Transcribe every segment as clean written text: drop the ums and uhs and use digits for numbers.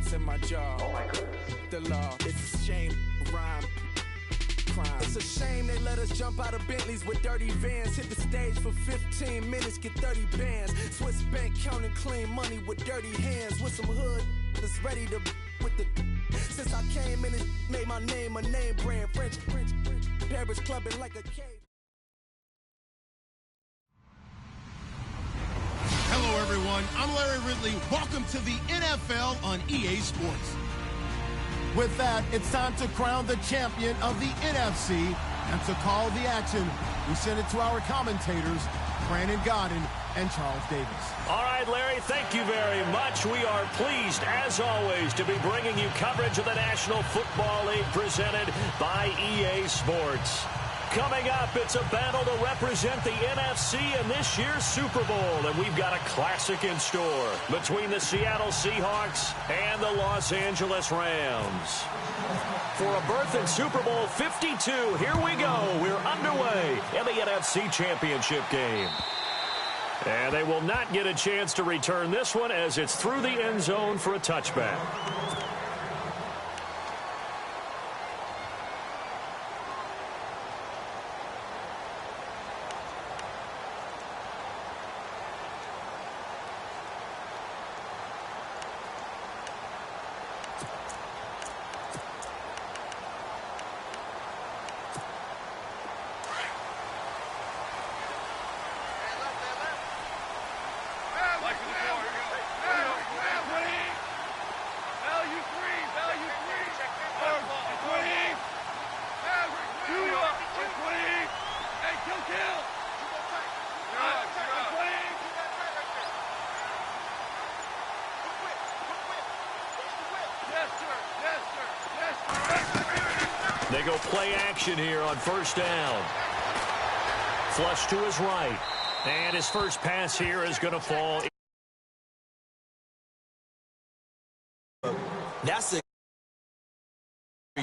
hurts in my jaw. Oh my goodness. The law, it's a shame, rhyme. Crime. It's a shame they let us jump out of Bentleys with dirty vans. Hit the stage for 15 minutes, get 30 bands. Swiss bank counting clean money with dirty hands. With some hood that's ready to with the. Since I came in, it made my name a name brand. French, Paris clubbing like a cave. Hello, everyone. I'm Larry Ridley. Welcome to the NFL on EA Sports. With that, it's time to crown the champion of the NFC. And to call the action, we send it to our commentators, Brandon Godden and Charles Davis. All right, Larry, thank you very much. We are pleased, as always, to be bringing you coverage of the National Football League presented by EA Sports. Coming up, it's a battle to represent the NFC in this year's Super Bowl, and we've got a classic in store between the Seattle Seahawks and the Los Angeles Rams. For a berth in Super Bowl 52, here we go. We're underway in the NFC Championship game. And they will not get a chance to return this one as it's through the end zone for a touchback. They go play action here on first down. Flush to his right. And his first pass here is going to fall. That's it.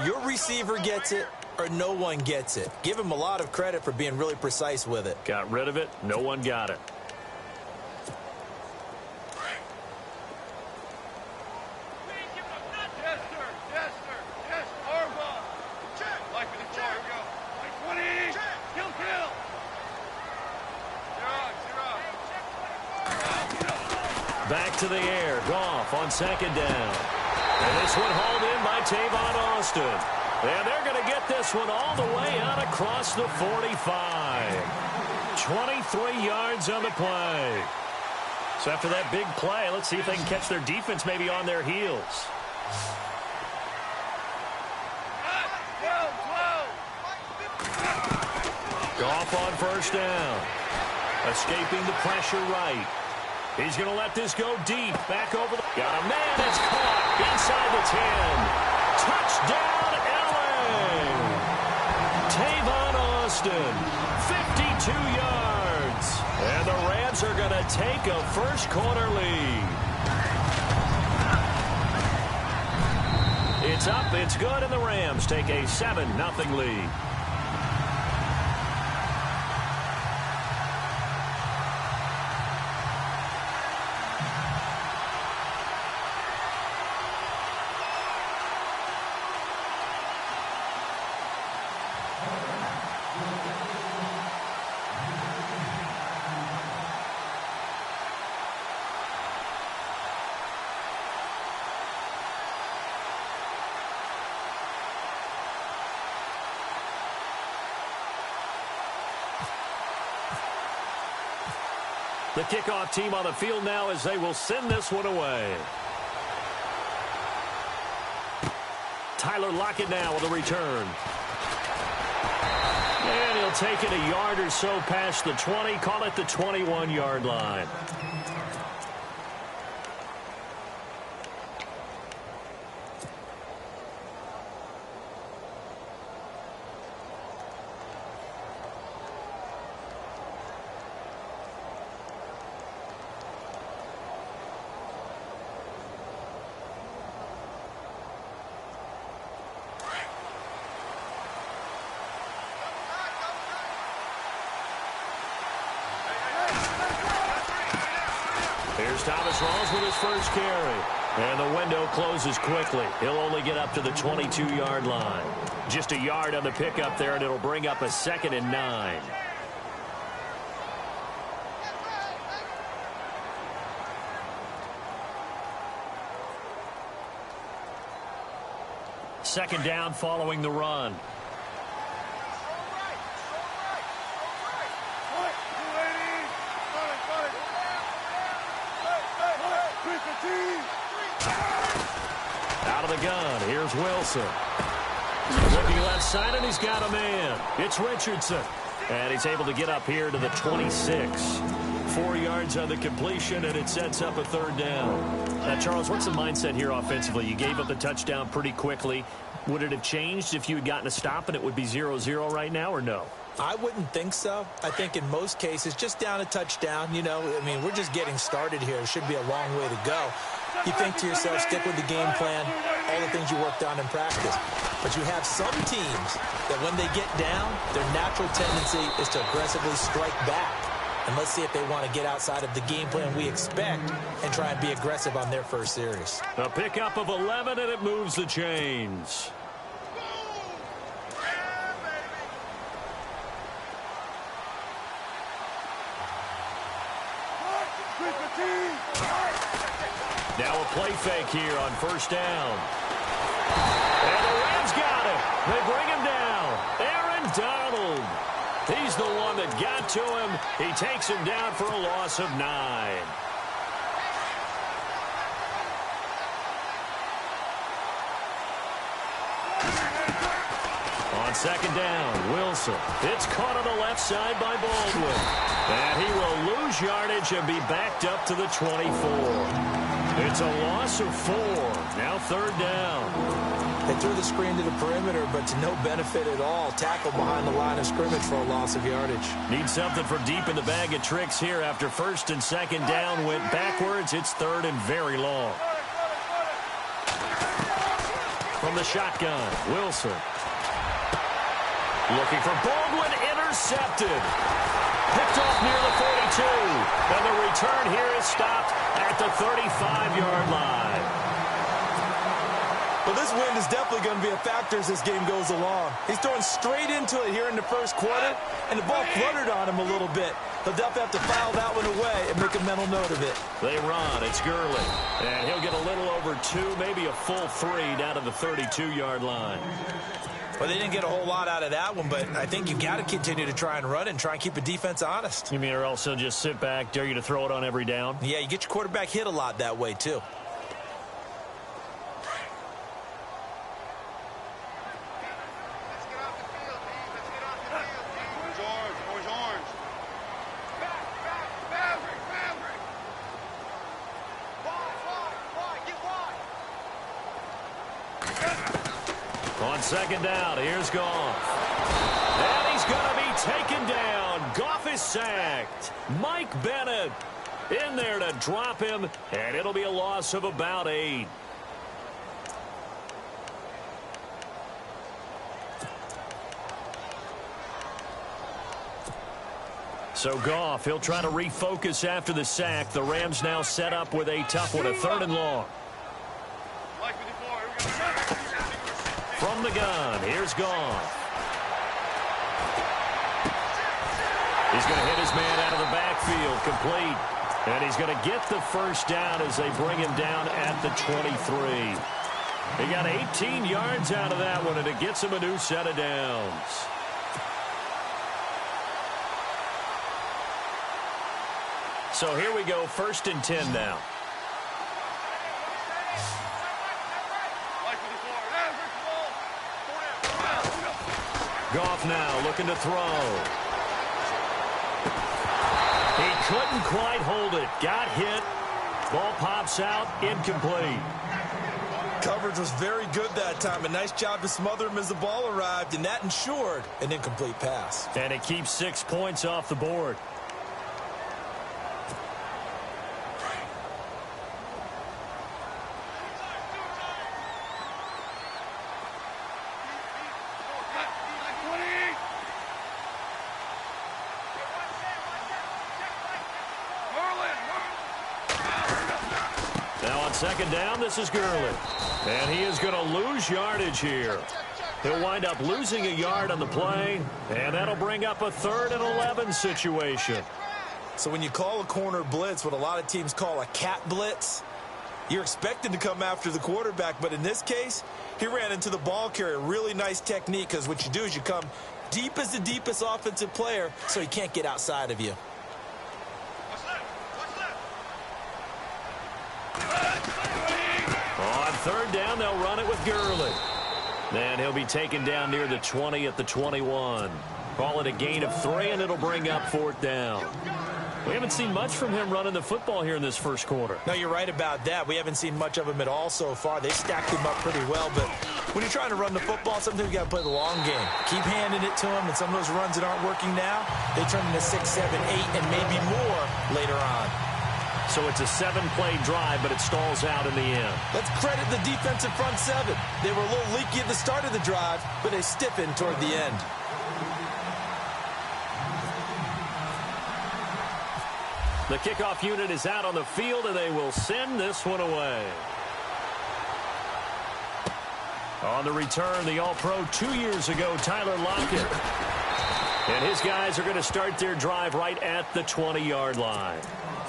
Your receiver gets it or no one gets it. Give him a lot of credit for being really precise with it. Got rid of it. No one got it. Back to the air. Goff on second down. And this one hauled in by Tavon Austin. And they're going to get this one all the way out across the 45. 23 yards on the play. So after that big play, let's see if they can catch their defense maybe on their heels. Goff on first down. Escaping the pressure right. He's going to let this go deep. Back over the... Got a man that's caught inside the 10. Touchdown, LA! Tavon Austin, 52 yards. And the Rams are going to take a first quarter lead. It's up, it's good, and the Rams take a 7-0 lead. The kickoff team on the field now as they will send this one away. Tyler Lockett now with a return. And he'll take it a yard or so past the 20. Call it the 21-yard line. Here's Thomas Rawls with his first carry. And the window closes quickly. He'll only get up to the 22-yard line. Just a yard on the pickup there, and it'll bring up a 2nd and 9. Second down following the run. Out of the gun, here's Wilson. Looking left side, and he's got a man. It's Richardson. And he's able to get up here to the 26. 4 yards on the completion, and it sets up a 3rd down. Now, Charles, what's the mindset here offensively? You gave up the touchdown pretty quickly. Would it have changed if you had gotten a stop and it would be 0-0 right now, or no? I wouldn't think so. I think in most cases, just down a touchdown, you know, I mean, we're just getting started here. It should be a long way to go. You think to yourself, stick with the game plan, all the things you worked on in practice. But you have some teams that when they get down, their natural tendency is to aggressively strike back. And let's see if they want to get outside of the game plan we expect and try and be aggressive on their first series. A pickup of 11, and it moves the chains. Now a play fake here on 1st down. And the Rams got it. They bring him down. Aaron Donald. He's the one that got to him. He takes him down for a loss of 9. On 2nd down, Wilson. It's caught on the left side by Baldwin. And he will lose yardage and be backed up to the 24. It's a loss of 4. Now 3rd down. They threw the screen to the perimeter, but to no benefit at all. Tackle behind the line of scrimmage for a loss of yardage. Need something from deep in the bag of tricks here. After 1st and 2nd down went backwards, it's 3rd and very long. From the shotgun, Wilson. Looking for Baldwin, intercepted. Picked off near the 42. And the return here is stopped at the 35-yard line. Well, this wind is definitely going to be a factor as this game goes along. He's throwing straight into it here in the 1st quarter, and the ball fluttered on him a little bit. He'll definitely have to file that one away and make a mental note of it. They run. It's Gurley. And he'll get a little over 2, maybe a full 3 down to the 32-yard line. Well, they didn't get a whole lot out of that one, but I think you've got to continue to try and run and try and keep the defense honest. You mean or else they'll just sit back, dare you to throw it on every down? Yeah, you get your quarterback hit a lot that way, too. On 2nd down, here's Goff. And he's going to be taken down. Goff is sacked. Mike Bennett in there to drop him, and it'll be a loss of about 8. So Goff, he'll try to refocus after the sack. The Rams now set up with a tough one, a 3rd and long. From the gun, here's Goff. He's going to hit his man out of the backfield, complete. And he's going to get the 1st down as they bring him down at the 23. He got 18 yards out of that one, and it gets him a new set of downs. So here we go, 1st and 10 now. Goff now looking to throw. He couldn't quite hold it. Got hit. Ball pops out. Incomplete. Coverage was very good that time. A nice job to smother him as the ball arrived, and that ensured an incomplete pass. And it keeps 6 points off the board. second down, this is Gurley. And he is going to lose yardage here. He'll wind up losing a yard on the play, and that'll bring up a 3rd and 11 situation. So when you call a corner blitz, what a lot of teams call a cat blitz, you're expected to come after the quarterback. But in this case, he ran into the ball carrier. Really nice technique, because what you do is you come deep as the deepest offensive player, so he can't get outside of you. On 3rd down, they'll run it with Gurley. Then he'll be taken down near the 20 at the 21. Call it a gain of 3, and it'll bring up 4th down. We haven't seen much from him running the football here in this first quarter. No, you're right about that. We haven't seen much of him at all so far. They stacked him up pretty well, but when you're trying to run the football, sometimes you got to play the long game. Keep handing it to him, and some of those runs that aren't working now, they turn into 6, 7, 8, and maybe more later on. So it's a 7-play drive, but it stalls out in the end. Let's credit the defensive front 7. They were a little leaky at the start of the drive, but they stiffened toward the end. The kickoff unit is out on the field, and they will send this one away. On the return, the All-Pro 2 years ago, Tyler Lockett. And his guys are going to start their drive right at the 20-yard line.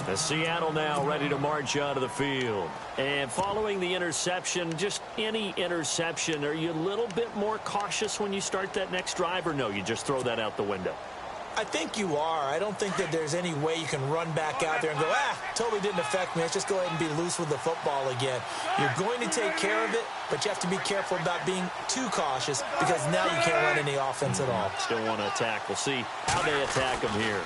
The Seattle now ready to march out of the field. And following the interception, just any interception, are you a little bit more cautious when you start that next drive, or no, you just throw that out the window? I think you are. I don't think that there's any way you can run back out there and go, totally didn't affect me. Let's just go ahead and be loose with the football again. You're going to take care of it, but you have to be careful about being too cautious, because now you can't run any offense at all. Still want to attack. We'll see how they attack him here.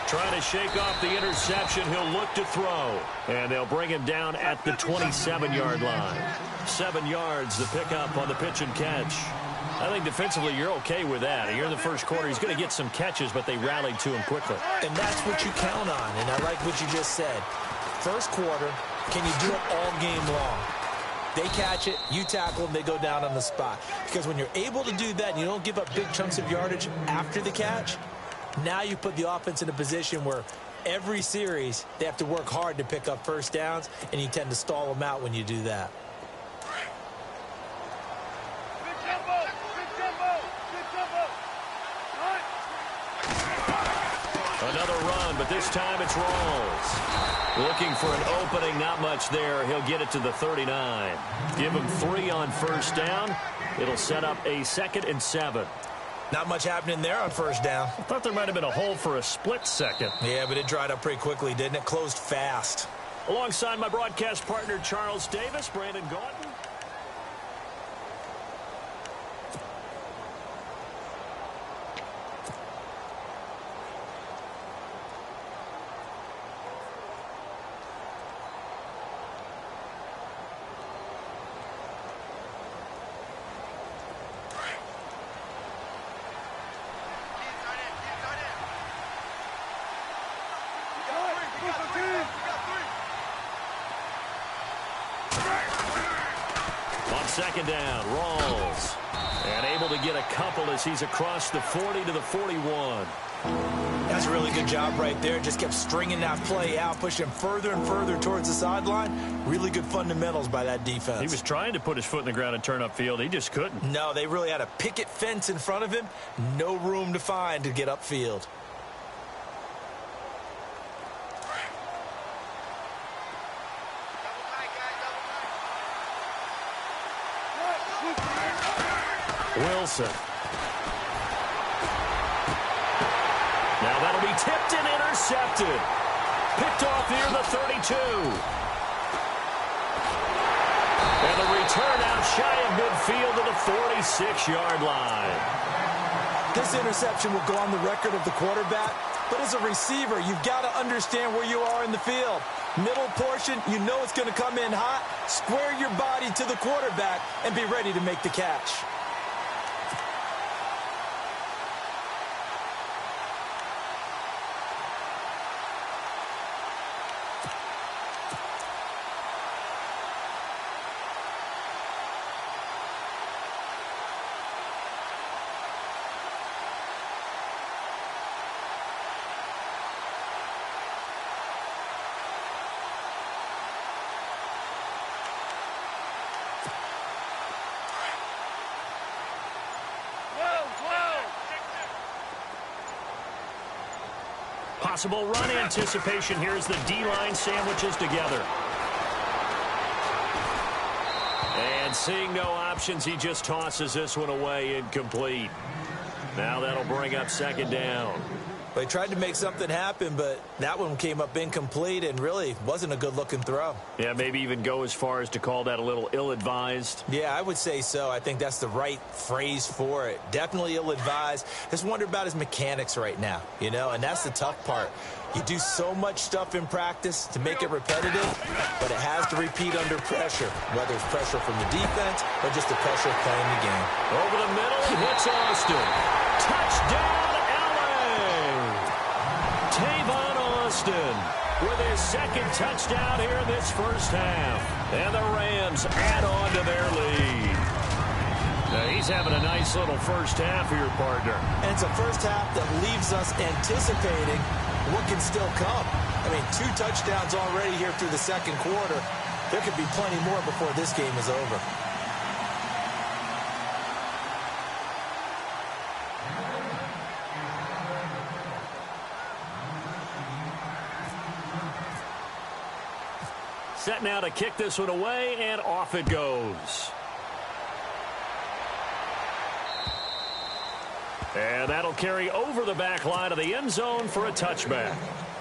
Trying to shake off the interception. He'll look to throw. And they'll bring him down at the 27-yard line. 7 yards, the pickup on the pitch and catch. I think defensively you're okay with that. Here in the first quarter, he's going to get some catches, but they rallied to him quickly. And that's what you count on, and I like what you just said. First quarter, can you do it all game long? They catch it, you tackle them, they go down on the spot. Because when you're able to do that and you don't give up big chunks of yardage after the catch, now you put the offense in a position where every series they have to work hard to pick up first downs, and you tend to stall them out when you do that. Another run, but this time it's Rawls. Looking for an opening, not much there. He'll get it to the 39. Give him 3 on first down. It'll set up a 2nd and 7. Not much happening there on first down. I thought there might have been a hole for a split second. Yeah, but it dried up pretty quickly, didn't it? Closed fast. Alongside my broadcast partner, Charles Davis, Brandon Gaudin. Second down, Rawls. And able to get a couple as he's across the 40 to the 41. That's a really good job right there. Just kept stringing that play out, pushing him further and further towards the sideline. Really good fundamentals by that defense. He was trying to put his foot in the ground and turn upfield. He just couldn't. No, they really had a picket fence in front of him. No room to find to get upfield. Wilson. Now that'll be tipped and intercepted. Picked off near the 32. And the return out shy of midfield to the 46-yard line. This interception will go on the record of the quarterback, but as a receiver, you've got to understand where you are in the field. Middle portion, you know it's going to come in hot. Square your body to the quarterback and be ready to make the catch. possible run anticipation here as the D-line sandwiches together. And seeing no options, he just tosses this one away incomplete. Now that'll bring up second down. They tried to make something happen, but that one came up incomplete and really wasn't a good-looking throw. Yeah, maybe even go as far as to call that a little ill-advised. Yeah, I would say so. I think that's the right phrase for it. Definitely ill-advised. Just wonder about his mechanics right now, you know, and that's the tough part. You do so much stuff in practice to make it repetitive, but it has to repeat under pressure, whether it's pressure from the defense or just the pressure of playing the game. Over the middle, hits Austin. Touchdown! Tavon Austin with his second touchdown here in this first half. And the Rams add on to their lead. Now he's having a nice little first half here, partner. And it's a first half that leaves us anticipating what can still come. I mean, 2 touchdowns already here through the second quarter. There could be plenty more before this game is over. Set now to kick this one away, and off it goes. And that'll carry over the back line of the end zone for a touchback.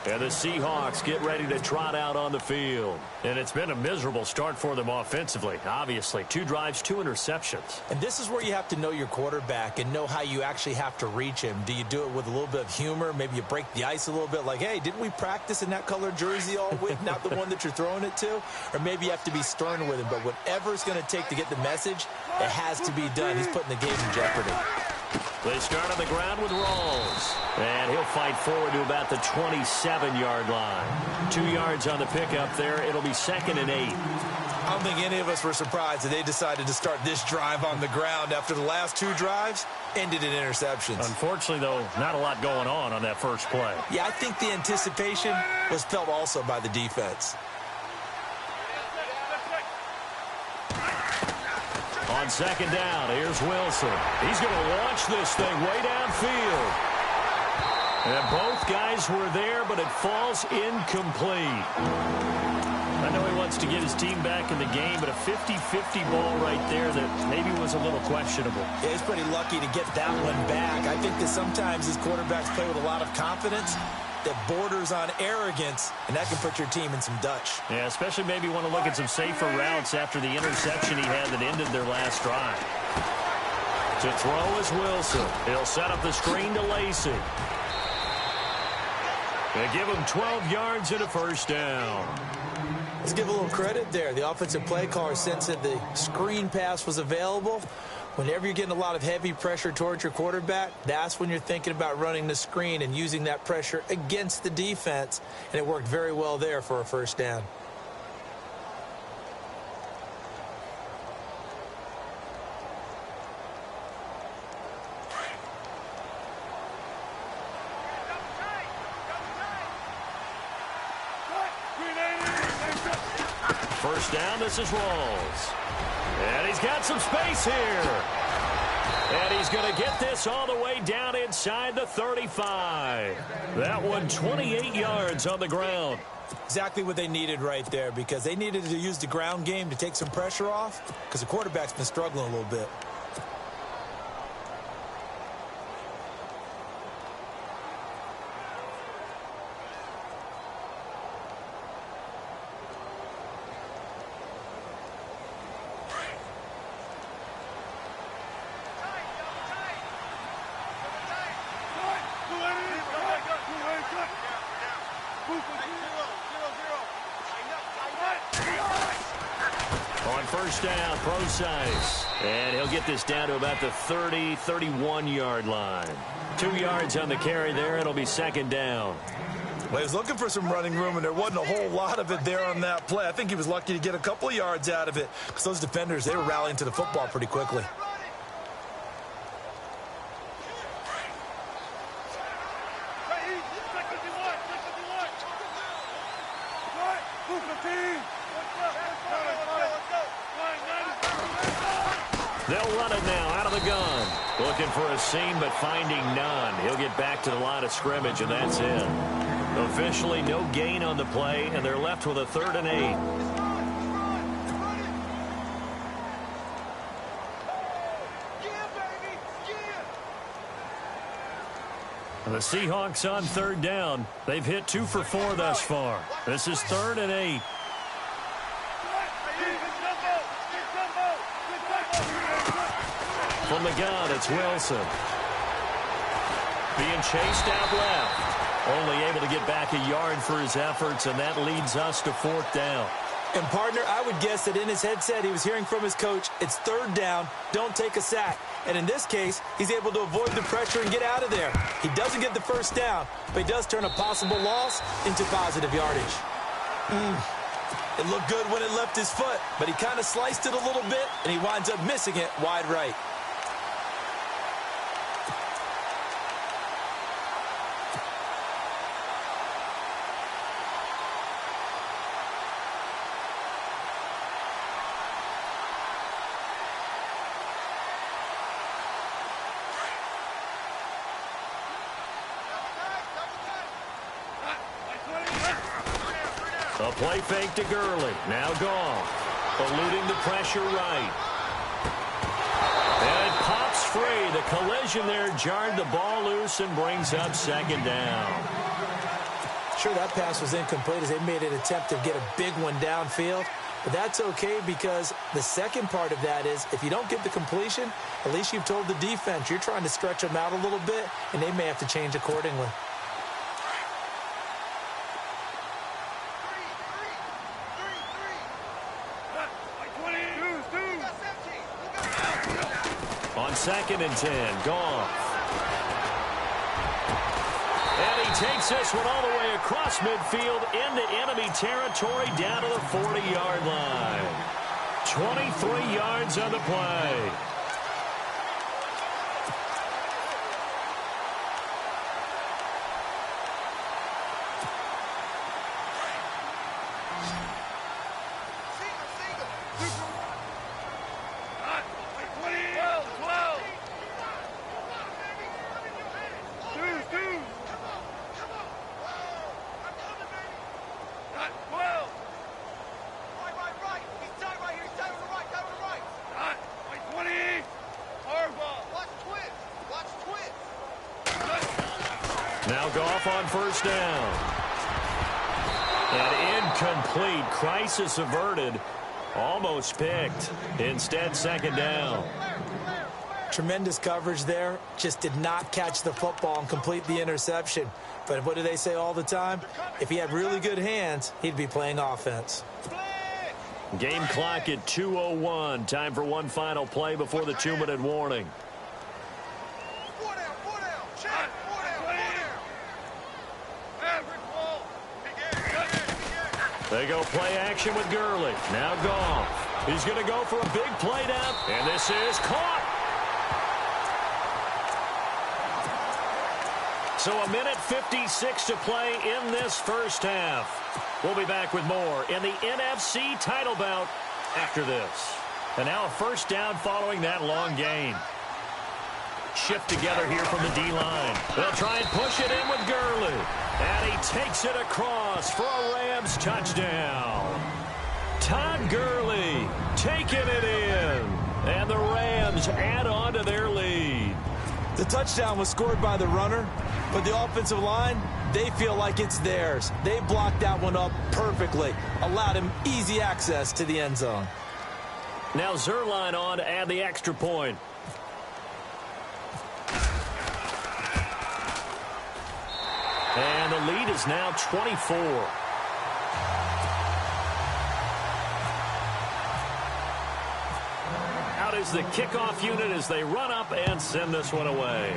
And the Seahawks get ready to trot out on the field. And it's been a miserable start for them offensively. Obviously, 2 drives, 2 interceptions. And this is where you have to know your quarterback and know how you actually have to reach him. Do you do it with a little bit of humor? Maybe you break the ice a little bit like, hey, didn't we practice in that colored jersey all week, not the one that you're throwing it to? Or maybe you have to be stern with him. But whatever it's going to take to get the message, it has to be done. He's putting the game in jeopardy. They start on the ground with Rawls. And he'll fight forward to about the 27-yard line. 2 yards on the pickup there. It'll be 2nd and 8. I don't think any of us were surprised that they decided to start this drive on the ground after the last 2 drives ended in interceptions. Unfortunately, though, not a lot going on that first play. Yeah, I think the anticipation was felt also by the defense. On second down, here's Wilson. He's going to launch this thing way downfield. And both guys were there, but it falls incomplete. I know he wants to get his team back in the game, but a 50-50 ball right there that maybe was a little questionable. Yeah, he's pretty lucky to get that one back. I think that sometimes his quarterbacks play with a lot of confidence that borders on arrogance, and that can put your team in some Dutch. Yeah, especially maybe want to look at some safer routes after the interception he had that ended their last drive. To throw is Wilson. He'll set up the screen to Lacey. They give him 12 yards and a first down. Let's give a little credit there. The offensive play caller sensed that the screen pass was available. Whenever you're getting a lot of heavy pressure towards your quarterback, that's when you're thinking about running the screen and using that pressure against the defense. And it worked very well there for a first down. First down, this is Rawls. And he's got some space here. And he's going to get this all the way down inside the 35. That one 28 yards on the ground. Exactly what they needed right there, because they needed to use the ground game to take some pressure off, because the quarterback's been struggling a little bit. On first down, Procise. And he'll get this down to about the 30, 31-yard line. 2 yards on the carry there. It'll be second down. Well, he was looking for some running room, and there wasn't a whole lot of it there on that play. I think he was lucky to get a couple of yards out of it, because those defenders, they were rallying to the football pretty quickly. They'll run it now out of the gun. Looking for a seam, but finding none. He'll get back to the line of scrimmage, and that's it. Officially no gain on the play, and they're left with a 3rd and 8. The Seahawks on 3rd down. They've hit 2 for 4 thus far. This is 3rd and 8. From the gun, it's Wilson. Being chased out left. Only able to get back a yard for his efforts, and that leads us to 4th down. And, partner, I would guess that in his headset he was hearing from his coach, it's 3rd down, don't take a sack. And in this case, he's able to avoid the pressure and get out of there. He doesn't get the 1st down, but he does turn a possible loss into positive yardage. It looked good when it left his foot, but he kind of sliced it a little bit, and he winds up missing it wide right. A play fake to Gurley. Now Goff. Eluding the pressure right. And it pops free. The collision there jarred the ball loose and brings up 2nd down. Sure, that pass was incomplete as they made an attempt to get a big one downfield. But that's okay because the second part of that is if you don't get the completion, at least you've told the defense you're trying to stretch them out a little bit, and they may have to change accordingly. On 2nd and 10, Goff. And he takes this one all the way across midfield into enemy territory down to the 40-yard line. 23 yards on the play. Now Goff on 1st down. And incomplete. Crisis averted. Almost picked. Instead, 2nd down. Tremendous coverage there. Just did not catch the football and complete the interception. But what do they say all the time? If he had really good hands, he'd be playing offense. Game clock at 2:01. Time for one final play before the 2-minute warning. They go play action with Gurley. Now Goff. He's going to go for a big play down. And this is caught. So 1:56 to play in this 1st half. We'll be back with more in the NFC title bout after this. And now a 1st down following that long gain. Shift together here from the D-line. They'll try and push it in with Gurley. And he takes it across for a Rams touchdown. Todd Gurley taking it in. And the Rams add on to their lead. The touchdown was scored by the runner, but the offensive line, they feel like it's theirs. They blocked that one up perfectly, allowed him easy access to the end zone. Now Zerline on to add the extra point. And the lead is now 24. Out is the kickoff unit as they run up and send this one away.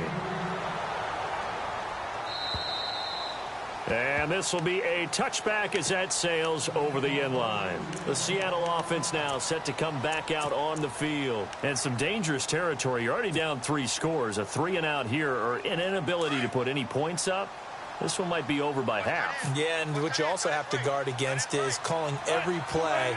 And this will be a touchback as that sails over the end line. The Seattle offense now set to come back out on the field. And some dangerous territory. You're already down 3 scores. A 3-and-out here or an inability to put any points up. This one might be over by half. Yeah, and what you also have to guard against is calling every play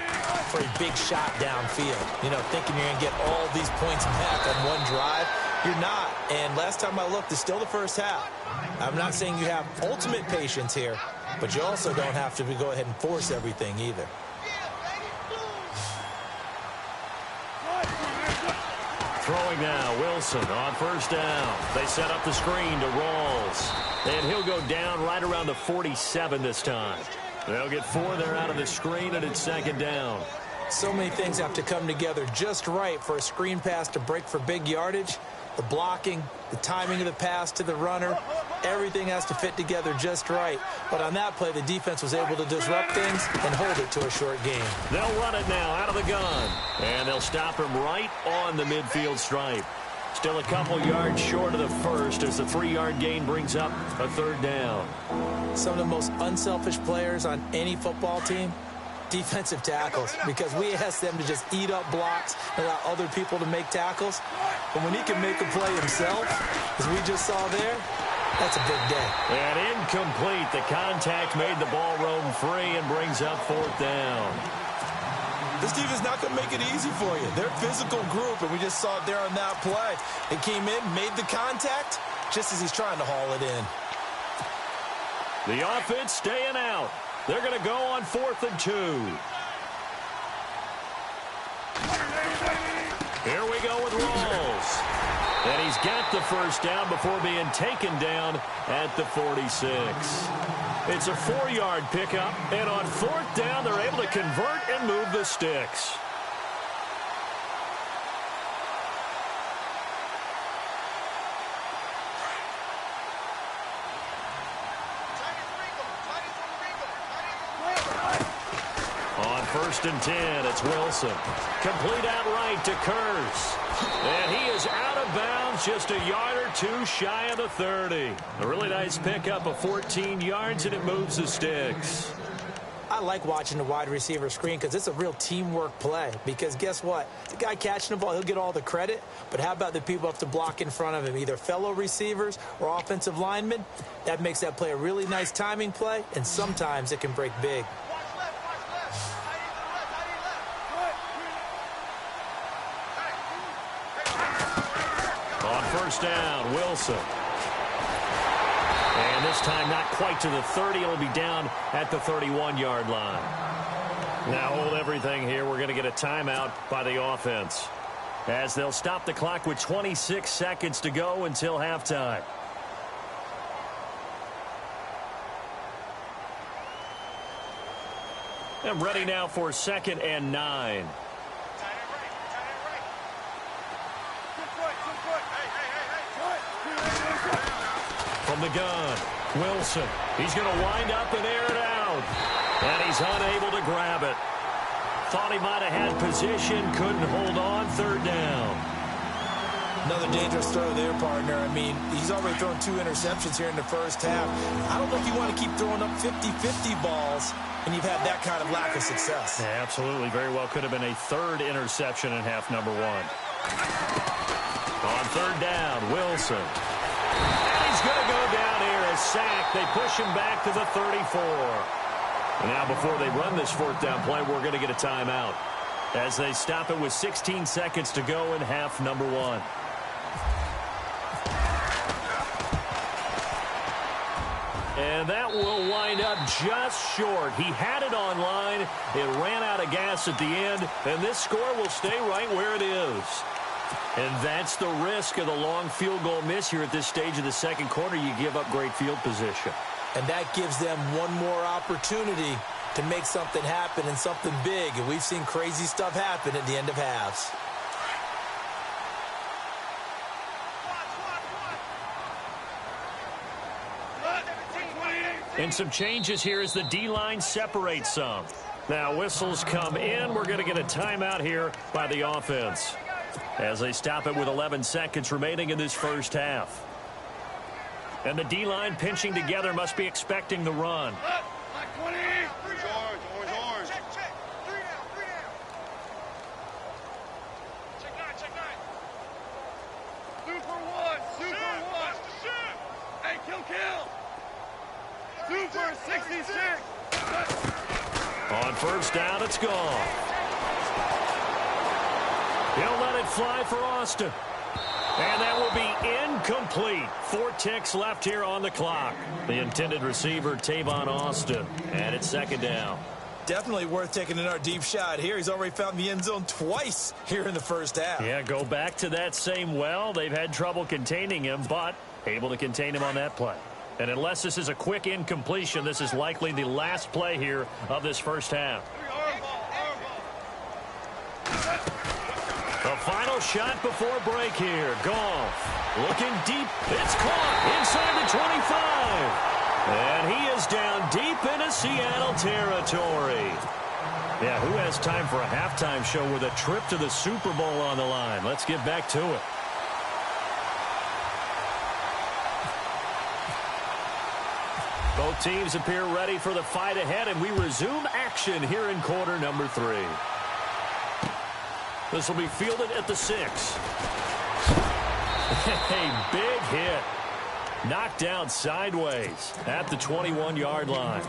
for a big shot downfield. You know, thinking you're going to get all these points back on one drive. You're not. And last time I looked, it's still the 1st half. I'm not saying you have ultimate patience here, but you also don't have to go ahead and force everything either. Throwing now, Wilson on first down. They set up the screen to Rawls. And he'll go down right around the 47 this time. They'll get 4 there out of the screen, and it's second down. So many things have to come together just right for a screen pass to break for big yardage. The blocking, the timing of the pass to the runner, everything has to fit together just right. But on that play, the defense was able to disrupt things and hold it to a short game. They'll run it now out of the gun. And they'll stop him right on the midfield stripe. Still a couple yards short of the first as the 3-yard gain brings up a third down. Some of the most unselfish players on any football team, defensive tackles, because we ask them to just eat up blocks and allow other people to make tackles. But when he can make a play himself, as we just saw there, that's a big day. And incomplete. The contact made the ball roam free and brings up fourth down. This defense is not going to make it easy for you. They're a physical group, and we just saw it there on that play. They came in, made the contact, just as he's trying to haul it in. The offense staying out. They're going to go on 4th and 2. Here we go with Rawls. And he's got the first down before being taken down at the 46. It's a 4-yard pickup, and on 4th down, they're able to convert and move the sticks. On 1st and 10, it's Wilson. Complete outright to Kurz. And he is out of bounds, just a yard or 2 shy of the 30. A really nice pickup of 14 yards, and it moves the sticks. I like watching the wide receiver screen because it's a real teamwork play. Because guess what? The guy catching the ball, he'll get all the credit. But how about the people have to block in front of him, either fellow receivers or offensive linemen? That makes that play a really nice timing play, and sometimes it can break big. First down, Wilson. And this time not quite to the 30. It'll be down at the 31-yard line. Now hold everything here. We're going to get a timeout by the offense, as they'll stop the clock with 26 seconds to go until halftime. And ready now for 2nd and 9. From the gun, Wilson. He's going to wind up and air it out. And he's unable to grab it. Thought he might have had position, couldn't hold on. 3rd down. Another dangerous throw there, partner. I mean, he's already thrown 2 interceptions here in the first half. I don't know if you want to keep throwing up 50-50 balls when you've had that kind of lack of success. Yeah, absolutely. Very well could have been a 3rd interception in half number 1. On 3rd down, Wilson. He's going to go down here, a sack. They push him back to the 34. And now before they run this 4th down play, we're going to get a timeout, as they stop it with 16 seconds to go in half number 1. And that will wind up just short. He had it on line. It ran out of gas at the end, and this score will stay right where it is. And that's the risk of the long field goal miss here at this stage of the second quarter. You give up great field position. And that gives them one more opportunity to make something happen, and something big. And we've seen crazy stuff happen at the end of halves. And some changes here as the D-line separates some. Now whistles come in. We're going to get a timeout here by the offense, as they stop it with 11 seconds remaining in this first half. And the D-line pinching together, must be expecting the run. Super 66. On first down, it's gone. He'll let it fly for Austin. And that will be incomplete. 4 ticks left here on the clock. The intended receiver, Tavon Austin. And it's second down. Definitely worth taking another deep shot here. He's already found the end zone twice here in the first half. Yeah, go back to that same well. They've had trouble containing him, but able to contain him on that play. And unless this is a quick incompletion, this is likely the last play here of this first half. The final shot before break here. Goff looking deep. It's caught inside the 25. And he is down deep into Seattle territory. Yeah, who has time for a halftime show with a trip to the Super Bowl on the line? Let's get back to it. Both teams appear ready for the fight ahead, and we resume action here in quarter number 3. This will be fielded at the 6. A big hit. Knocked down sideways at the 21-yard line.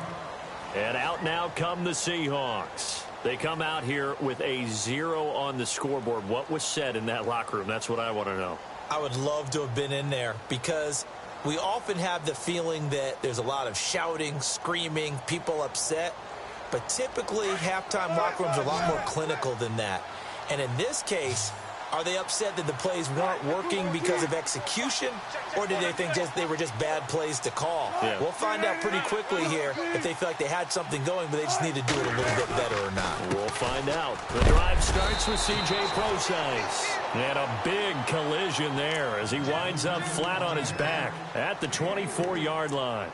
And out now come the Seahawks. They come out here with a 0 on the scoreboard. What was said in that locker room? That's what I want to know. I would love to have been in there because we often have the feeling that there's a lot of shouting, screaming, people upset. But typically, halftime locker rooms are a lot more clinical than that. And in this case, are they upset that the plays weren't working because of execution, or did they think they were just bad plays to call? Yeah. We'll find out pretty quickly here if they feel like they had something going, but they just need to do it a little bit better or not. We'll find out. The drive starts with C.J. Prosise. And a big collision there as he winds up flat on his back at the 24-yard line.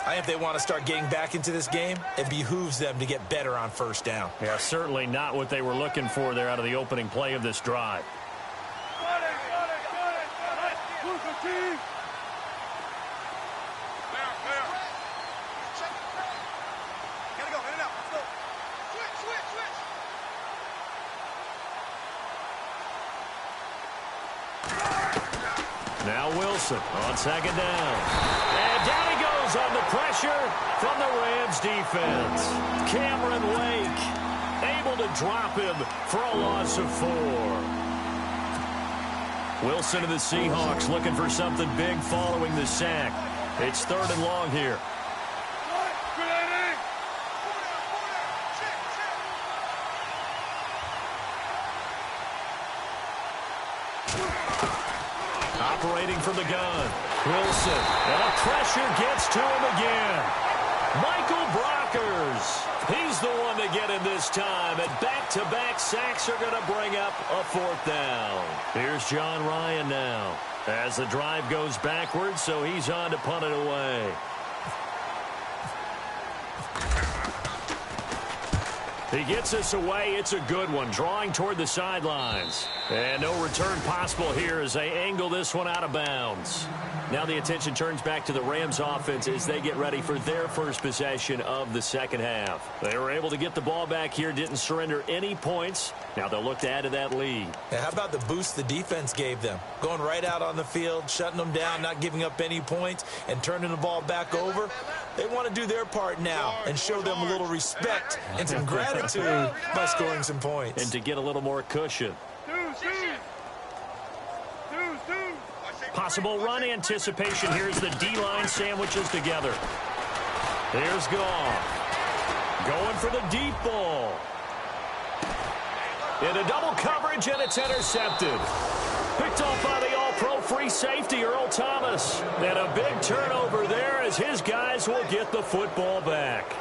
I think if they want to start getting back into this game, it behooves them to get better on first down. Yeah, certainly not what they were looking for there out of the opening play of this drive. Now Wilson on second down. And down he goes on the pressure from the Rams defense. Cameron Wake able to drop him for a loss of 4. Wilson and the Seahawks looking for something big following the sack. It's 3rd and long here. Operating from the gun. Wilson. And a pressure gets to him again. Michael Brockers. He's the one to get him this time. And back-to-back sacks are going to bring up a 4th down. Here's John Ryan now. As the drive goes backwards, so he's on to punt it away. He gets us away. It's a good one. Drawing toward the sidelines. And no return possible here as they angle this one out of bounds. Now the attention turns back to the Rams offense as they get ready for their first possession of the second half. They were able to get the ball back here, didn't surrender any points. Now they'll look to add to that lead. Yeah, how about the boost the defense gave them? Going right out on the field, shutting them down, not giving up any points, and turning the ball back over. They want to do their part now and show them a little respect and some gratitude by scoring some points. And to get a little more cushion. Possible run anticipation. Here's the D-line sandwiches together. Here's Goff. Going for the deep ball. Into double coverage, and it's intercepted. Picked off by the all-pro free safety, Earl Thomas. And a big turnover there as his guys will get the football back.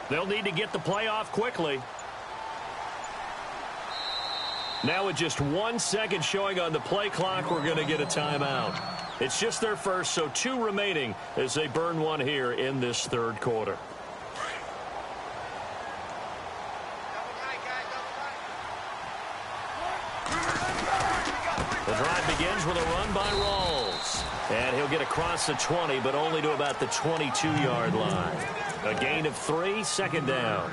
They'll need to get the play off quickly. Now with just 1 second showing on the play clock, we're going to get a timeout. It's just their first, so 2 remaining as they burn one here in this 3rd quarter. The drive begins with a run by Rawls. And he'll get across the 20, but only to about the 22-yard line. A gain of 3, second down.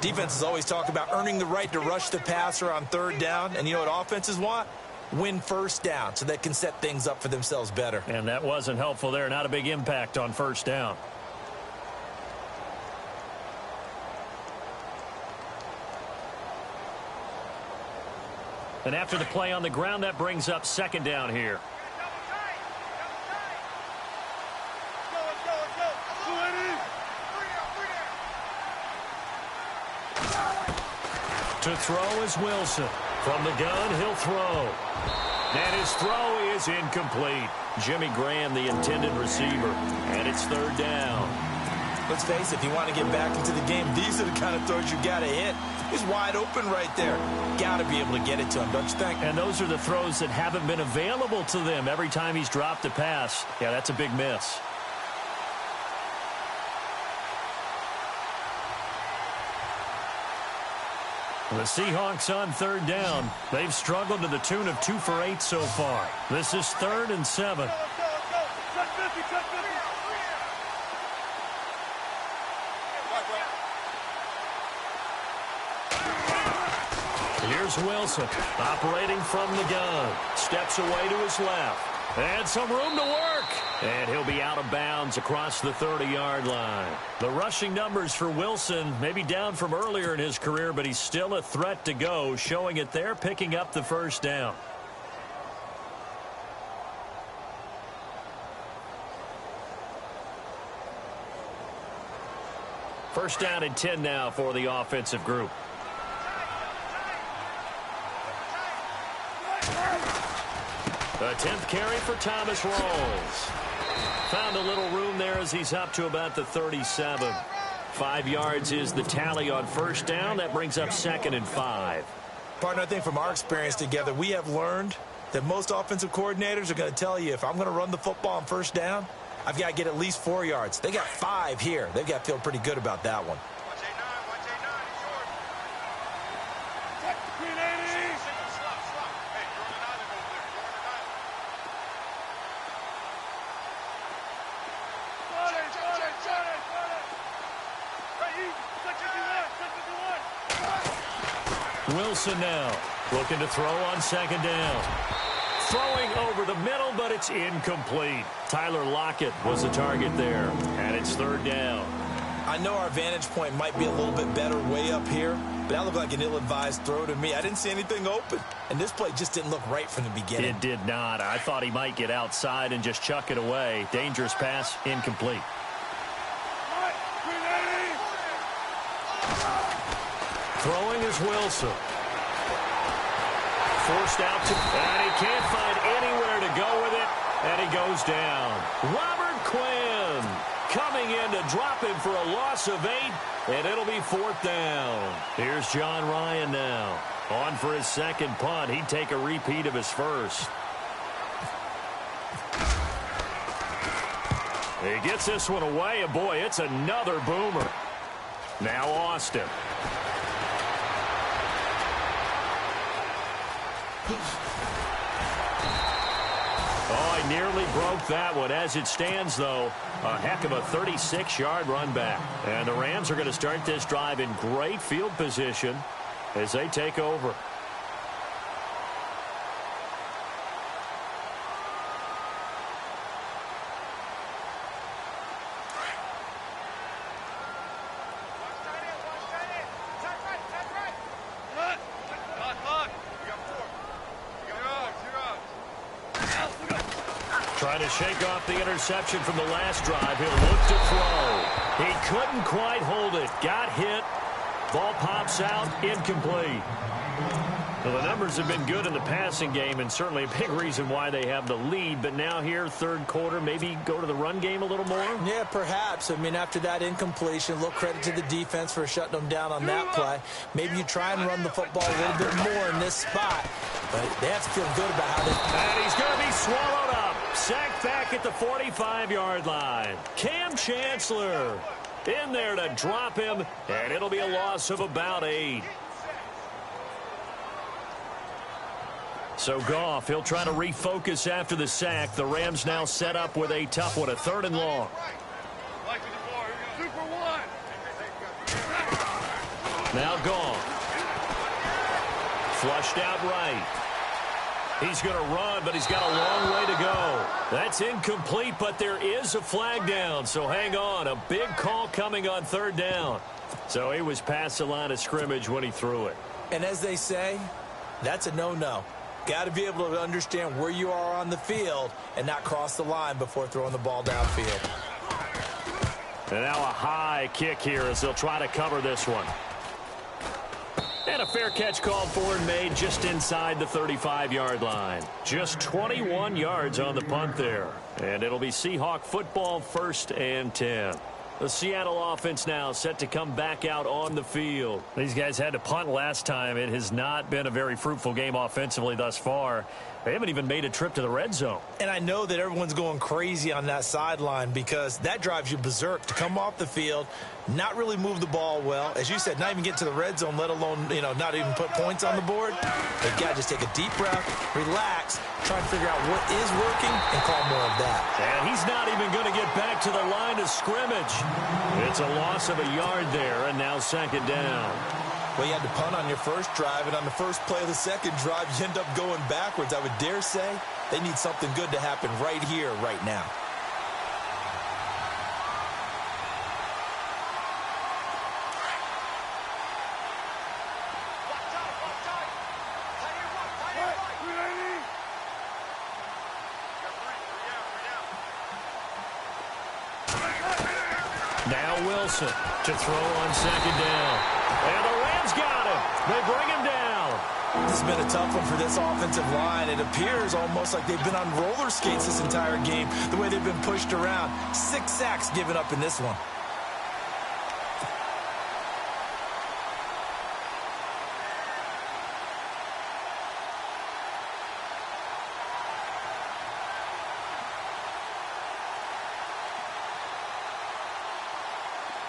Defenses always talk about earning the right to rush the passer on third down. And you know what offenses want? Win first down so they can set things up for themselves better. And that wasn't helpful there. Not a big impact on first down. And after the play on the ground, that brings up second down here. To throw is Wilson. From the gun, he'll throw. And his throw is incomplete. Jimmy Graham, the intended receiver. And it's third down. Let's face it, if you want to get back into the game, these are the kind of throws you got to hit. He's wide open right there. Got to be able to get it to him, don't you think? And those are the throws that haven't been available to them every time he's dropped a pass. Yeah, that's a big miss. The Seahawks on third down. They've struggled to the tune of 2 for 8 so far. This is 3rd and 7. Here's Wilson, operating from the gun. Steps away to his left. And some room to work. And he'll be out of bounds across the 30-yard line. The rushing numbers for Wilson may be down from earlier in his career, but he's still a threat to go, showing it there, picking up the first down. First down and 10 now for the offensive group. The 10th carry for Thomas Rawls. Found a little room there as he's up to about the 37. 5 yards is the tally on first down. That brings up 2nd and 5. Partner, I think from our experience together, we have learned that most offensive coordinators are going to tell you, if I'm going to run the football on first down, I've got to get at least 4 yards. They got 5 here. They've got to feel pretty good about that one. Wilson now looking to throw on second down. Throwing over the middle, but it's incomplete. Tyler Lockett was the target there, and it's third down. I know our vantage point might be a little bit better way up here, but that looked like an ill-advised throw to me. I didn't see anything open, and this play just didn't look right from the beginning. It did not. I thought he might get outside and just chuck it away. Dangerous pass, incomplete. Throwing is Wilson. Forced out to, and he can't find anywhere to go with it, and he goes down. Robert Quinn coming in to drop him for a loss of 8, and it'll be 4th down. Here's John Ryan now. On for his second punt. He'd take a repeat of his first. He gets this one away, and boy, it's another boomer. Now Austin. Oh, he nearly broke that one. As it stands, though, a heck of a 36-yard run back. And the Rams are going to start this drive in great field position as they take over. Trying to shake off the interception from the last drive. He'll look to throw. He couldn't quite hold it. Got hit. Ball pops out. Incomplete. Well, the numbers have been good in the passing game, and certainly a big reason why they have the lead. But now here, third quarter, maybe go to the run game a little more? Yeah, perhaps. I mean, after that incompletion, a little credit to the defense for shutting them down on that play. Maybe you try and run the football a little bit more in this spot. But they have to feel good about how they... And he's going to be swallowed up. Sacked back at the 45-yard line. Cam Chancellor in there to drop him, and it'll be a loss of about 8. So Goff, he'll try to refocus after the sack. The Rams now set up with a tough one, a 3rd and long. Now Goff. Flushed out right. He's going to run, but he's got a long way to go. That's incomplete, but there is a flag down. So hang on. A big call coming on 3rd down. So he was past the line of scrimmage when he threw it. And as they say, that's a no-no. Got to be able to understand where you are on the field and not cross the line before throwing the ball downfield. And now a high kick here as they'll try to cover this one. And a fair catch called for and made just inside the 35-yard line. Just 21 yards on the punt there. And it'll be Seahawk football, 1st and 10. The Seattle offense now set to come back out on the field. These guys had to punt last time. It has not been a very fruitful game offensively thus far. They haven't even made a trip to the red zone. And I know that everyone's going crazy on that sideline because that drives you berserk to come off the field, not really move the ball well. As you said, not even get to the red zone, let alone, not even put points on the board. They've got to just take a deep breath, relax, try and figure out what is working and call more of that. And he's not even going to get back to the line of scrimmage. It's a loss of a yard there, and now 2nd down. Well, you had to punt on your first drive, and on the first play of the second drive, you end up going backwards. I would dare say they need something good to happen right here, right now. Now Wilson to throw on 2nd down. And the Rams got him. They bring him down. This has been a tough one for this offensive line. It appears almost like they've been on roller skates this entire game, the way they've been pushed around. 6 sacks given up in this one.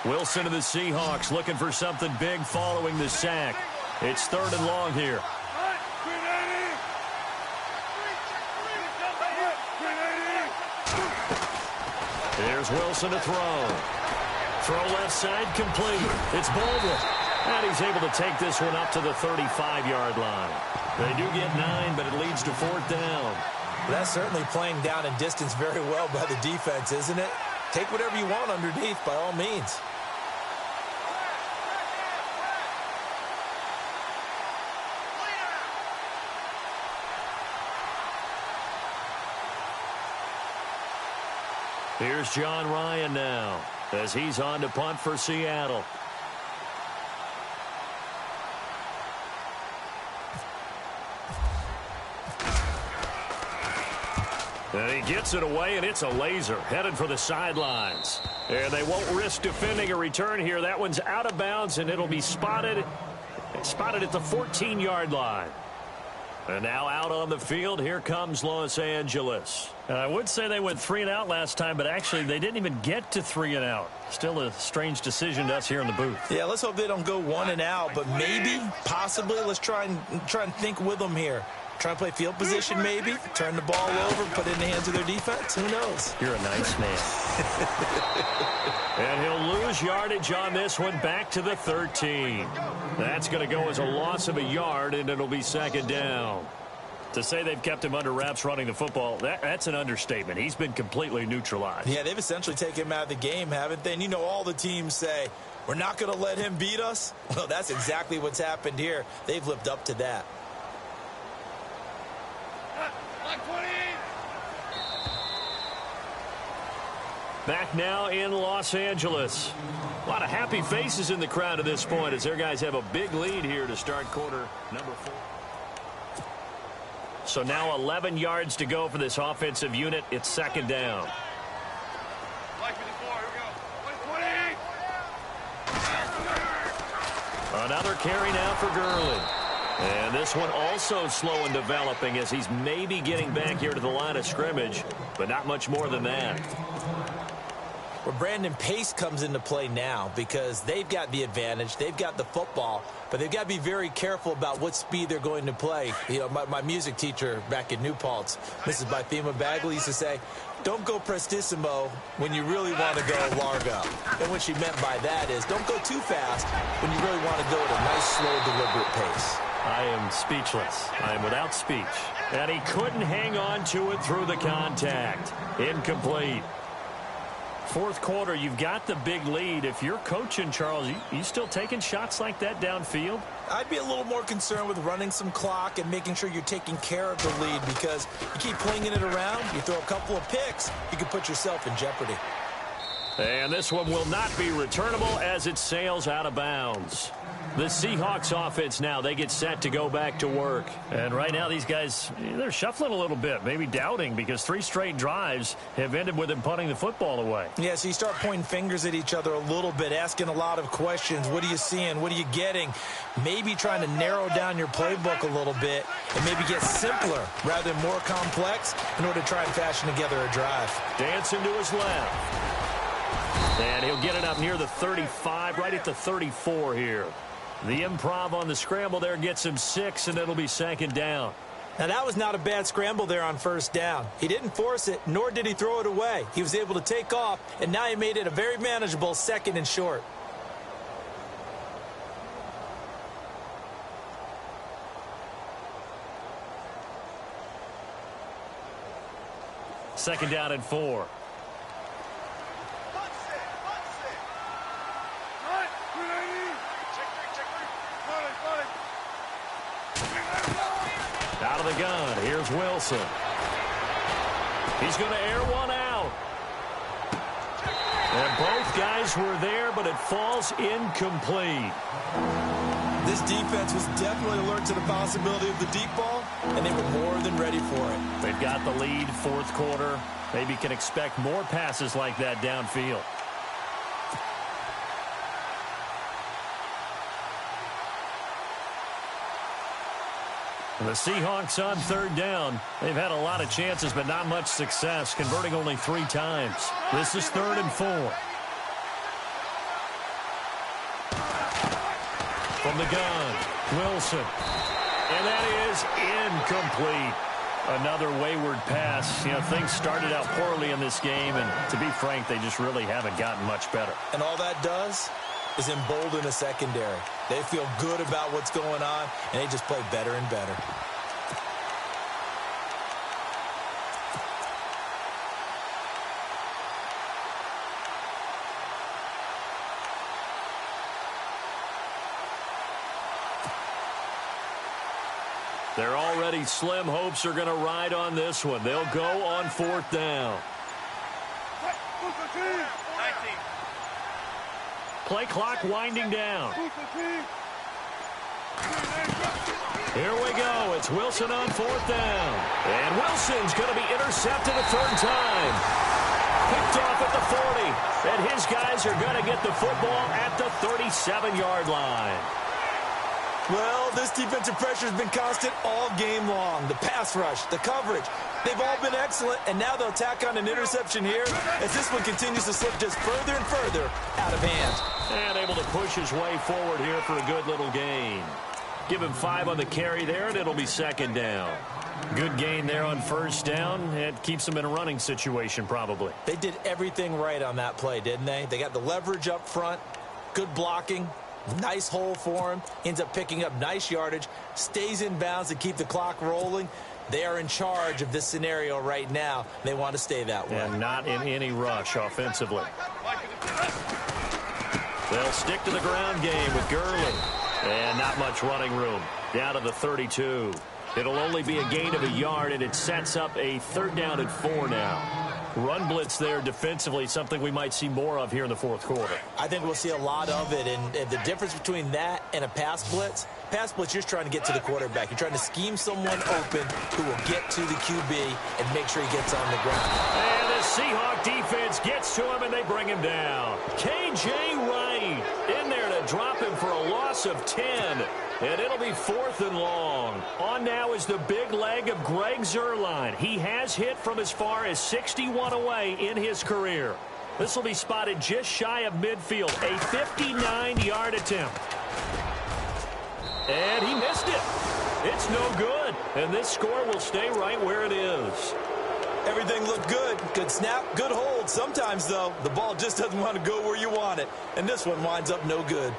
Wilson of the Seahawks looking for something big following the sack. It's 3rd and long here. Here's Wilson to throw. Throw left side complete. It's Baldwin. And he's able to take this one up to the 35-yard line. They do get 9, but it leads to 4th down. That's certainly playing down and distance very well by the defense, isn't it? Take whatever you want underneath by all means. Here's John Ryan now as he's on to punt for Seattle. And he gets it away, and it's a laser headed for the sidelines. And they won't risk defending a return here. That one's out of bounds, and it'll be spotted at the 14-yard line. And now out on the field, here comes Los Angeles. I would say they went 3 and out last time, but actually they didn't even get to 3 and out. Still a strange decision to us here in the booth. Yeah, let's hope they don't go 1 and out, but maybe, possibly, let's try and think with them here. Try and play field position maybe, turn the ball over, put it in the hands of their defense. Who knows? You're a nice man. And he'll lose yardage on this one back to the 13. That's going to go as a loss of a yard, and it'll be 2nd down. To say they've kept him under wraps running the football, that's an understatement. He's been completely neutralized. Yeah, they've essentially taken him out of the game, haven't they? And you know all the teams say, we're not going to let him beat us. Well, that's exactly what's happened here. They've lived up to that. Back now in Los Angeles. A lot of happy faces in the crowd at this point as their guys have a big lead here to start quarter number 4. So now 11 yards to go for this offensive unit. It's 2nd down. Another carry now for Gurley. And this one also slow in developing as he's maybe getting back here to the line of scrimmage, but not much more than that. Well, Brandon, pace comes into play now because they've got the advantage. They've got the football, but they've got to be very careful about what speed they're going to play. You know, my music teacher back in New Paltz, Mrs. Bythema Bagley, used to say, don't go prestissimo when you really want to go largo. And what she meant by that is don't go too fast when you really want to go at a nice, slow, deliberate pace. I am speechless. I am without speech. And he couldn't hang on to it through the contact. Incomplete. Fourth quarter, you've got the big lead. If you're coaching, Charles, you still taking shots like that downfield? I'd be a little more concerned with running some clock and making sure you're taking care of the lead, because you keep flinging it around, you throw a couple of picks, you can put yourself in jeopardy. And this one will not be returnable as it sails out of bounds. The Seahawks offense now, they get set to go back to work. And right now these guys, they're shuffling a little bit, maybe doubting, because 3 straight drives have ended with them punting the football away. Yeah, so you start pointing fingers at each other a little bit, asking a lot of questions. What are you seeing? What are you getting? Maybe trying to narrow down your playbook a little bit and maybe get simpler rather than more complex in order to try and fashion together a drive. Dancing to his left. And he'll get it up near the 35, right at the 34 here. The improv on the scramble there gets him 6, and it'll be second down. Now, that was not a bad scramble there on first down. He didn't force it, nor did he throw it away. He was able to take off, and now he made it a very manageable 2nd and short. Second down and 4. Out of the gun, here's Wilson. He's going to air one out. And both guys were there, but it falls incomplete. This defense was definitely alert to the possibility of the deep ball, and they were more than ready for it. They've got the lead, fourth quarter. Maybe can expect more passes like that downfield. The Seahawks on third down. They've had a lot of chances, but not much success, converting only 3 times. This is 3rd and 4. From the gun, Wilson. And that is incomplete. Another wayward pass. You know, things started out poorly in this game, and to be frank, they just really haven't gotten much better. And all that does is embolden a secondary. They feel good about what's going on, and they just play better and better. Their already slim hopes are going to ride on this one. They'll go on 4th down. Play clock winding down. Here we go. It's Wilson on 4th down. And Wilson's going to be intercepted a 3rd time. Picked off at the 40. And his guys are going to get the football at the 37-yard line. Well, this defensive pressure has been constant all game long. The pass rush, the coverage, they've all been excellent, and now they'll tack on an interception here as this one continues to slip just further and further out of hand. And able to push his way forward here for a good little gain. Give him 5 on the carry there, and it'll be 2nd down. Good gain there on 1st down. It keeps them in a running situation probably. They did everything right on that play, didn't they? They got the leverage up front, good blocking. Nice hole for him. Ends up picking up nice yardage. Stays in bounds to keep the clock rolling. They are in charge of this scenario right now. They want to stay that way. And not in any rush offensively. They'll stick to the ground game with Gurley. And not much running room. Down to the 32. It'll only be a gain of a yard, and it sets up a 3rd down and 4 now. Run blitz there defensively, something we might see more of here in the 4th quarter. I think we'll see a lot of it, and the difference between that and a pass blitz, you're just trying to get to the quarterback. You're trying to scheme someone open who will get to the QB and make sure he gets on the ground. And the Seahawk defense gets to him, and they bring him down. K.J. Wright in there to drop him for a loss of 10. And it'll be 4th and long. On now is the big leg of Greg Zuerlein. He has hit from as far as 61 away in his career. This will be spotted just shy of midfield. A 59-yard attempt. And he missed it. It's no good. And this score will stay right where it is. Everything looked good. Good snap, good hold. Sometimes, though, the ball just doesn't want to go where you want it. And this one winds up no good.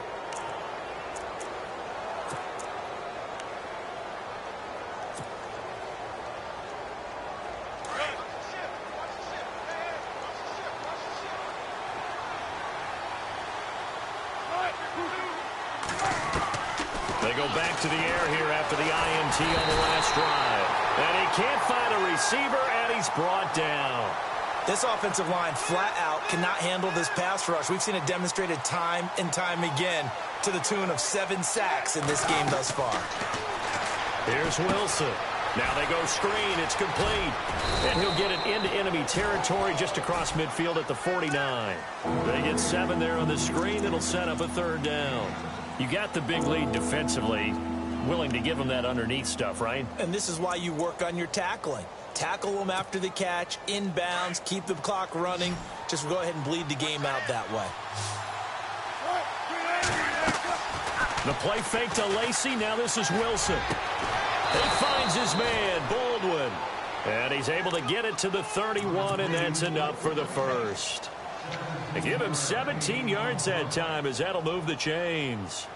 They go back to the air here after the INT on the last drive. And he can't find a receiver, and he's brought down. This offensive line flat out cannot handle this pass rush. We've seen it demonstrated time and time again to the tune of 7 sacks in this game thus far. Here's Wilson. Now they go screen. It's complete. And he'll get it into enemy territory just across midfield at the 49. They get 7 there on the screen. It'll set up a 3rd down. You got the big lead defensively. Willing to give them that underneath stuff, right? And this is why you work on your tackling. Tackle them after the catch, inbounds, keep the clock running. Just go ahead and bleed the game out that way. The play fake to Lacey. Now this is Wilson. He finds his man, Baldwin. And he's able to get it to the 31, and that's enough for the first. They give him 17 yards that time, as that'll move the chains.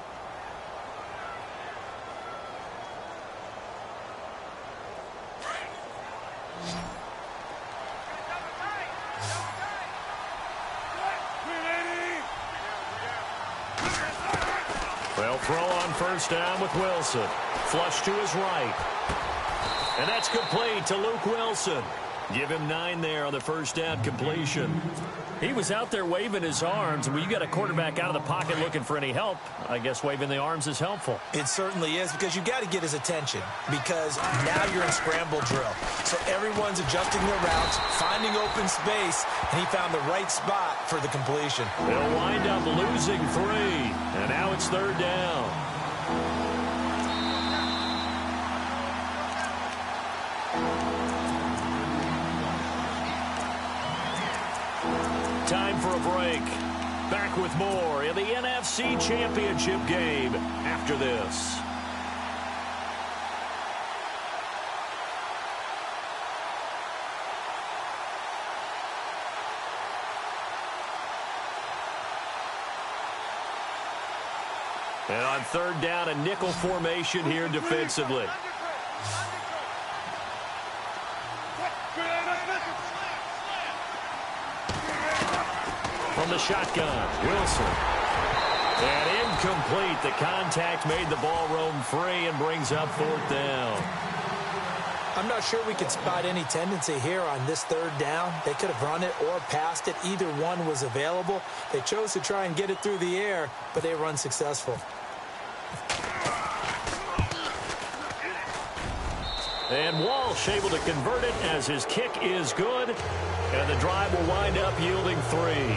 Well, throw on first down with Wilson. Flush to his right. And that's complete to Luke Wilson. Give him 9 there on the first down completion. He was out there waving his arms. When you got a quarterback out of the pocket looking for any help, I guess waving the arms is helpful. It certainly is, because you got to get his attention, because now you're in scramble drill. So everyone's adjusting their routes, finding open space, and he found the right spot for the completion. They'll wind up losing 3, and now it's 3rd down. Time for a break. Back with more in the NFC Championship game after this. And on 3rd down, a nickel formation here defensively. From the shotgun, Wilson. And incomplete. The contact made the ball roam free and brings up 4th down. I'm not sure we could spot any tendency here on this 3rd down. They could have run it or passed it. Either one was available. They chose to try and get it through the air, but they were unsuccessful. And Walsh able to convert it as his kick is good. And the drive will wind up yielding 3.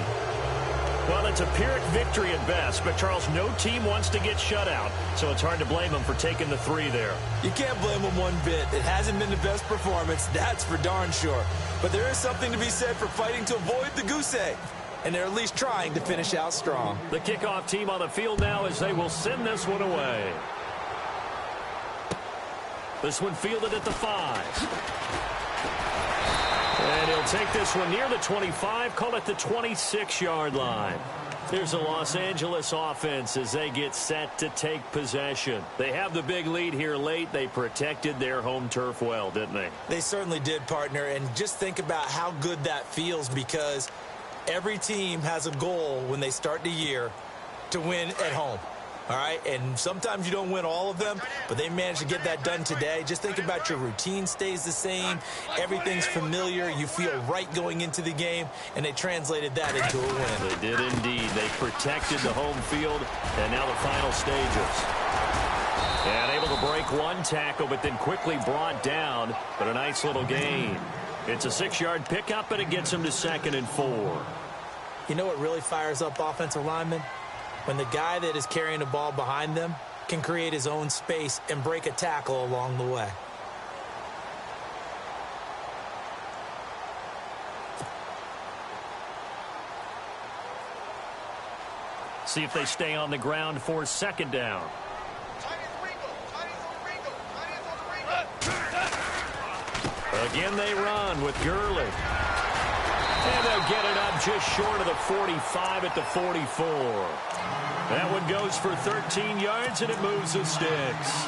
Well, it's a Pyrrhic victory at best, but, Charles, no team wants to get shut out, so it's hard to blame them for taking the 3 there. You can't blame them one bit. It hasn't been the best performance, that's for darn sure. But there is something to be said for fighting to avoid the goose egg, and they're at least trying to finish out strong. The kickoff team on the field now as they will send this one away. This one fielded at the 5. And he'll take this one near the 25, call it the 26-yard line. There's a Los Angeles offense as they get set to take possession. They have the big lead here late. They protected their home turf well, didn't they? They certainly did, partner. And just think about how good that feels, because every team has a goal when they start the year to win at home. All right, and sometimes you don't win all of them, but they managed to get that done today. Just think about your routine stays the same. Everything's familiar. You feel right going into the game, and they translated that into a win. They did indeed. They protected the home field, and now the final stages. And able to break one tackle, but then quickly brought down, but a nice little gain. It's a 6-yard pickup, and it gets them to 2nd and 4. You know what really fires up offensive linemen? When the guy that is carrying the ball behind them can create his own space and break a tackle along the way. See if they stay on the ground for second down. Again, they run with Gurley. And they'll get it up just short of the 45 at the 44. That one goes for 13 yards, and it moves the sticks.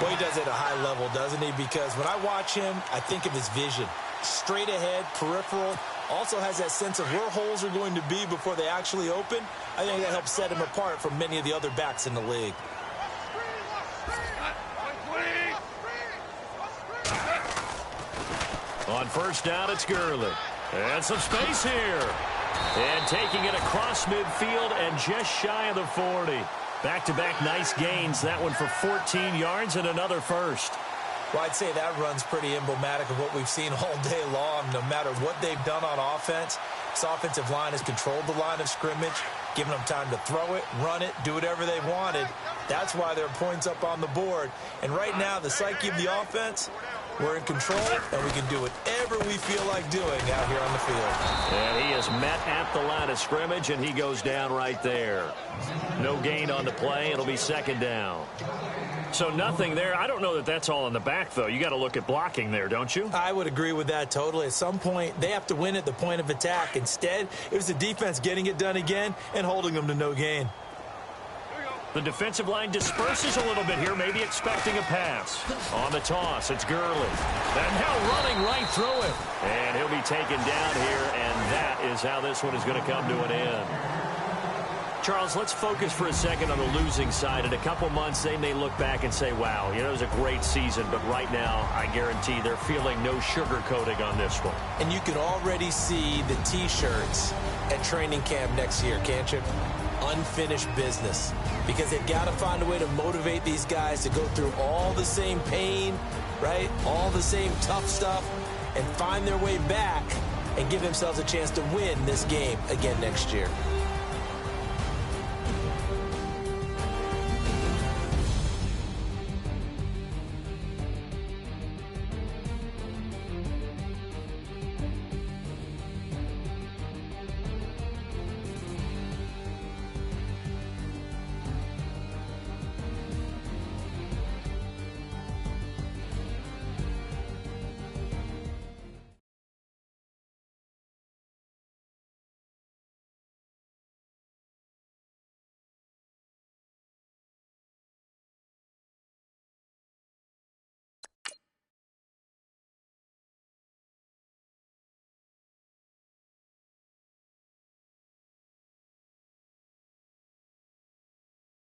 Well, he does it at a high level, doesn't he? Because when I watch him, I think of his vision. Straight ahead, peripheral. Also has that sense of where holes are going to be before they actually open. I think that helps set him apart from many of the other backs in the league. On first down, it's Gurley. And some space here. And taking it across midfield and just shy of the 40. Back-to-back nice gains. That one for 14 yards and another first. Well, I'd say that run's pretty emblematic of what we've seen all day long. No matter what they've done on offense, this offensive line has controlled the line of scrimmage, given them time to throw it, run it, do whatever they wanted. That's why there are points up on the board. And right now, the psyche of the offense, we're in control, and we can do whatever we feel like doing out here on the field. And he is met at the line of scrimmage, and he goes down right there. No gain on the play. It'll be second down. So nothing there. I don't know that that's all in the back, though. You got to look at blocking there, don't you? I would agree with that totally. At some point, they have to win at the point of attack. Instead, it was the defense getting it done again and holding them to no gain. The defensive line disperses a little bit here, maybe expecting a pass. On the toss, it's Gurley. And now running right through it. And he'll be taken down here, and that is how this one is going to come to an end. Charles, let's focus for a second on the losing side. In a couple months, they may look back and say, wow, it was a great season. But right now, I guarantee they're feeling no sugarcoating on this one. And you can already see the T-shirts at training camp next year, can't you? Unfinished business. Because they've got to find a way to motivate these guys to go through all the same pain, right? All the same tough stuff, and find their way back and give themselves a chance to win this game again next year.